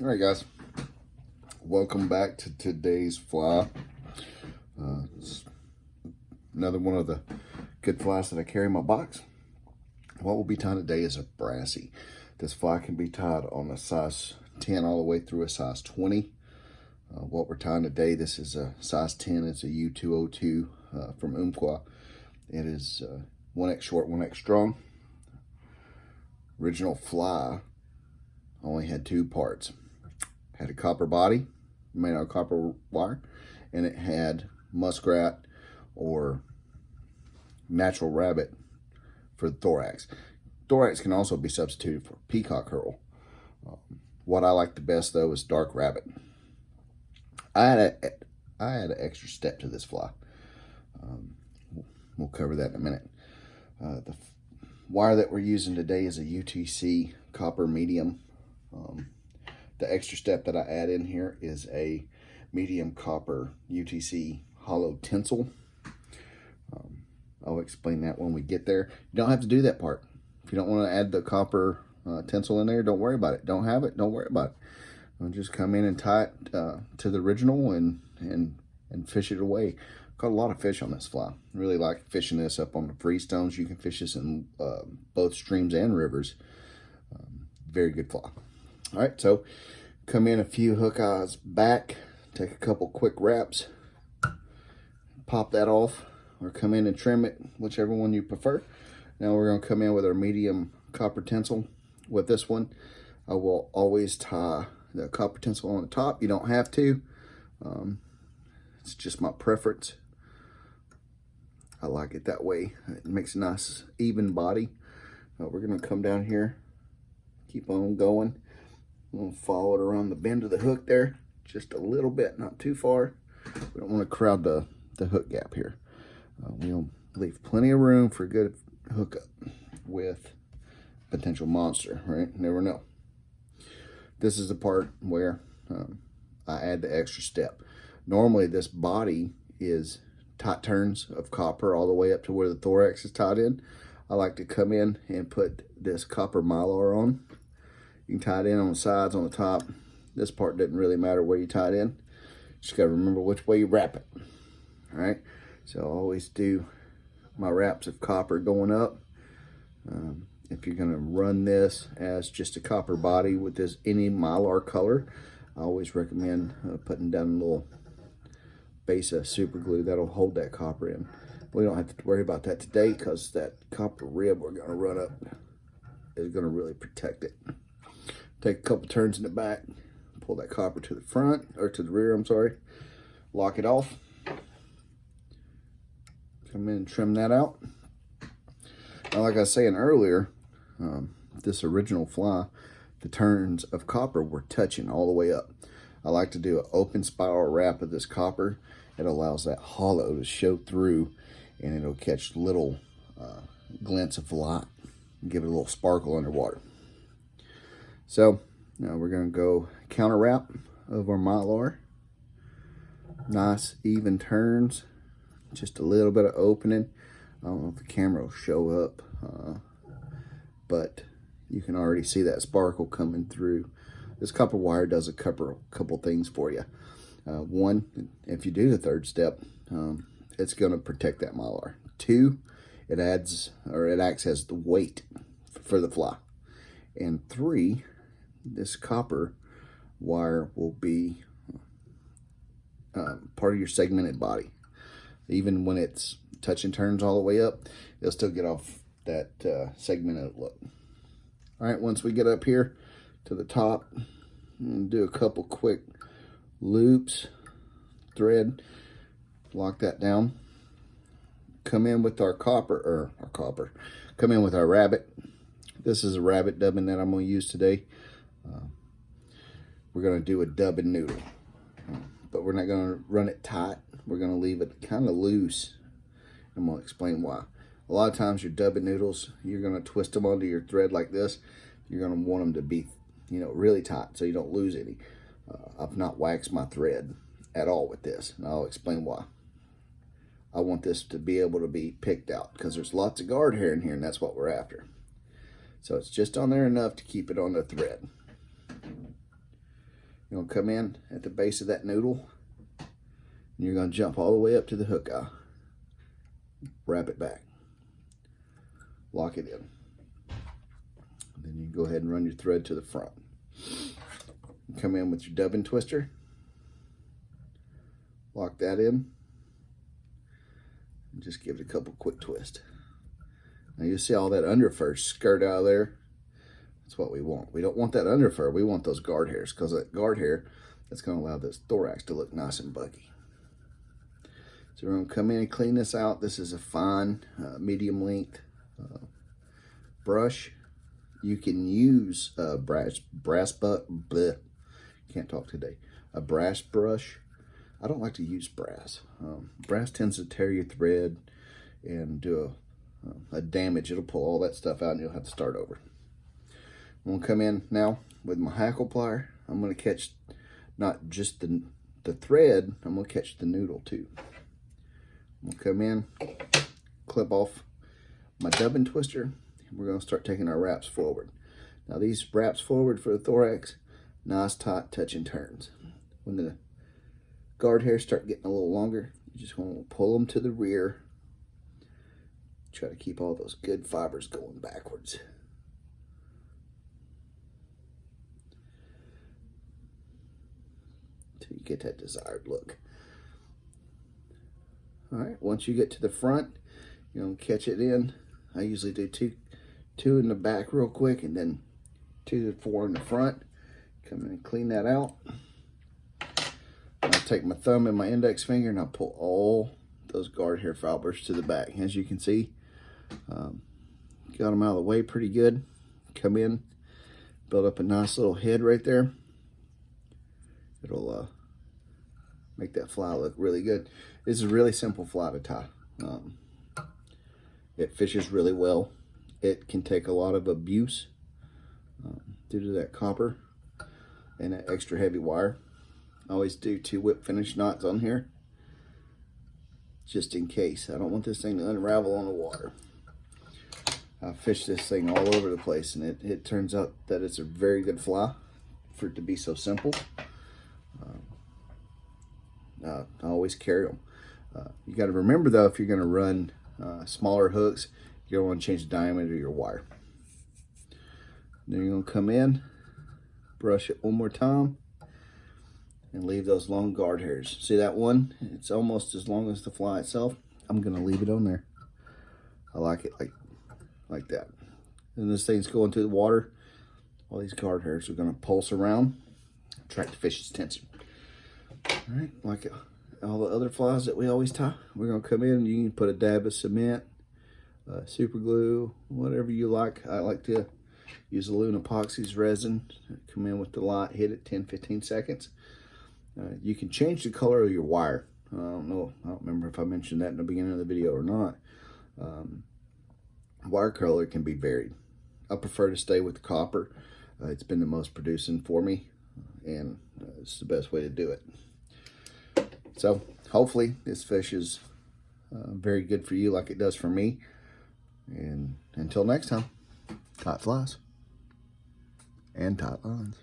All right, guys, welcome back to today's fly. It's another one of the good flies that I carry in my box. What we'll be tying today is a Brassie. This fly can be tied on a size 10 all the way through a size 20. What we're tying today, this is a size 10. It's a U202 from Umpqua. It is 1X short, 1X strong. Original fly only had two parts. Had a copper body made out of copper wire, and it had muskrat or natural rabbit for the thorax. Thorax can also be substituted for peacock herl. What I like the best though is dark rabbit. I had an extra step to this fly. We'll cover that in a minute. The wire that we're using today is a UTC copper medium. The extra step that I add in here is a medium copper UTC hollow tinsel. I'll explain that when we get there. You don't have to do that part. If you don't want to add the copper tinsel in there, don't worry about it. Don't have it, don't worry about it. I'll just come in and tie it to the original and fish it away. Caught a lot of fish on this fly. Really like fishing this up on the freestones. You can fish this in both streams and rivers. Very good fly. All right, so come in a few hook eyes back, take a couple quick wraps, pop that off, or come in and trim it, whichever one you prefer. Now we're going to come in with our medium copper tinsel. With this one, I will always tie the copper tinsel on the top. You don't have to. It's just my preference. I like it that way. It makes a nice even body. We're going to come down here, keep on going. I'm going to follow it around the bend of the hook there, just a little bit, not too far. We don't want to crowd the hook gap here. We'll leave plenty of room for a good hookup with potential monster, right? Never know. This is the part where I add the extra step. Normally this body is tight turns of copper all the way up to where the thorax is tied in. I like to come in and put this copper mylar on. You can tie it in on the sides, on the top. This part doesn't really matter where you tie it in. Just gotta remember which way you wrap it. All right, so I always do my wraps of copper going up. If you're gonna run this as just a copper body with this any mylar color, I always recommend putting down a little base of super glue that'll hold that copper in. We don't have to worry about that today because that copper rib we're gonna run up is gonna really protect it. Take a couple turns in the back, pull that copper to the front, or to the rear, I'm sorry. Lock it off. Come in and trim that out. Now, like I was saying earlier, this original fly, the turns of copper were touching all the way up. I like to do an open spiral wrap of this copper. It allows that hollow to show through, and it'll catch little glints of light and give it a little sparkle underwater. So now we're going to go counter wrap of our mylar. Nice even turns, just a little bit of opening. I don't know if the camera will show up, but you can already see that sparkle coming through. This copper wire does a couple things for you. One, if you do the third step, it's going to protect that mylar. Two, it acts as the weight for the fly. And three, this copper wire will be part of your segmented body. Even when it's touch and turns all the way up, it'll still get off that segmented look. All right, once we get up here to the top, and do a couple quick loops, thread, lock that down. Come in with our come in with our rabbit. This is a rabbit dubbing that I'm going to use today. We're going to do a dub and noodle, but we're not going to run it tight. We're going to leave it kind of loose. I'm going to explain why. A lot of times your dub and noodles, you're going to twist them onto your thread like this. You're going to want them to be, really tight so you don't lose any. I've not waxed my thread at all with this, and I'll explain why. I want this to be able to be picked out because there's lots of guard hair in here, and that's what we're after. So it's just on there enough to keep it on the thread. You're going to come in at the base of that noodle, and you're going to jump all the way up to the hook eye. Wrap it back. Lock it in. Then you go ahead and run your thread to the front. Come in with your dubbing twister. Lock that in. And just give it a couple quick twists. Now you see all that underfur skirt out of there. That's what we want. We don't want that underfur. We want those guard hairs, because that guard hair, that's going to allow this thorax to look nice and buggy. So we're going to come in and clean this out. This is a fine, medium length brush. You can use a brass brush. I don't like to use brass. Brass tends to tear your thread and do a damage. It'll pull all that stuff out and you'll have to start over. I'm going to come in now with my hackle plier. I'm going to catch not just the thread, I'm going to catch the noodle too. I'm going to come in, clip off my dubbing twister. We're going to start taking our wraps forward. Now these wraps forward for the thorax, nice tight touch and turns. When the guard hairs start getting a little longer, you just want to pull them to the rear. Try to keep all those good fibers going backwards. Until you get that desired look. All right, once you get to the front, you're going to catch it in. I usually do two in the back real quick, and then 2 to 4 in the front. Come in and clean that out. I'll take my thumb and my index finger and I'll pull all those guard hair fibers to the back. As you can see, got them out of the way pretty good. Come in, build up a nice little head right there. It'll make that fly look really good. This is a really simple fly to tie. It fishes really well. It can take a lot of abuse due to that copper and that extra heavy wire. I always do 2 whip finish knots on here, just in case. I don't want this thing to unravel on the water. I fish this thing all over the place, and it turns out that it's a very good fly for it to be so simple. I always carry them. You got to remember though, if you're going to run smaller hooks, you're going to want to change the diameter of your wire. Then you're going to come in, brush it one more time, and leave those long guard hairs. See that one? It's almost as long as the fly itself. I'm going to leave it on there. I like it like that. And this thing's going through the water. All these guard hairs are going to pulse around, attract the fish's attention. All right, like all the other flies that we always tie, we're going to come in and you can put a dab of cement, super glue, whatever you like. I like to use Luna Epoxy's resin. Come in with the light, hit it 10-15 seconds. You can change the color of your wire. I don't remember if I mentioned that in the beginning of the video or not. Wire color can be varied. I prefer to stay with the copper. It's been the most producing for me, and it's the best way to do it. So hopefully this fish is very good for you like it does for me. And until next time, tight flies and tight lines.